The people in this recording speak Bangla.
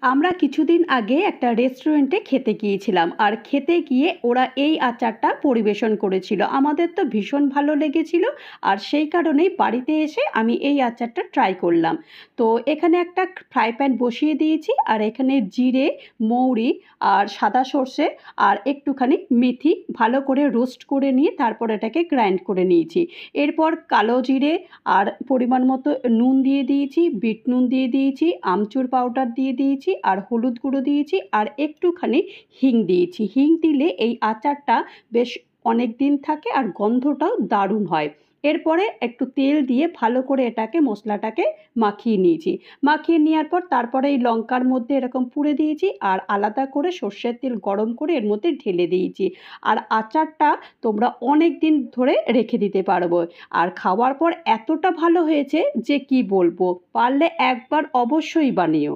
আমরা কিছুদিন আগে একটা রেস্টুরেন্টে খেতে গিয়েছিলাম, আর খেতে গিয়ে ওরা এই আচারটা পরিবেশন করেছিল। আমাদের তো ভীষণ ভালো লেগেছিল, আর সেই কারণেই বাড়িতে এসে আমি এই আচারটা ট্রাই করলাম। তো এখানে একটা ফ্রাই প্যান বসিয়ে দিয়েছি, আর এখানে জিরে, মৌরি আর সাদা সর্ষে আর একটুখানি মেথি ভালো করে রোস্ট করে নিয়ে তারপর এটাকে গ্রাইন্ড করে নিয়েছি। এরপর কালো জিরে আর পরিমাণ মতো নুন দিয়ে দিয়েছি, বিট নুন দিয়ে দিয়েছি, আমচুর পাউডার দিয়ে দিয়েছি, আর হলুদ গুঁড়ো দিয়েছি, আর একটুখানি হিং দিয়েছি। হিং দিলে এই আচারটা বেশ অনেক দিন থাকে আর গন্ধটাও দারুণ হয়। এরপরে একটু তেল দিয়ে ভালো করে এটাকে মশলাটাকে মাখিয়ে নিয়েছি। মাখিয়ে নেওয়ার পর তারপরে এই লঙ্কার মধ্যে এরকম পুড়ে দিয়েছি, আর আলাদা করে সর্ষের তেল গরম করে এর মধ্যে ঢেলে দিয়েছি। আর আচারটা তোমরা অনেক দিন ধরে রেখে দিতে পারবো। আর খাওয়ার পর এতটা ভালো হয়েছে যে কি বলবো, পারলে একবার অবশ্যই বানিও।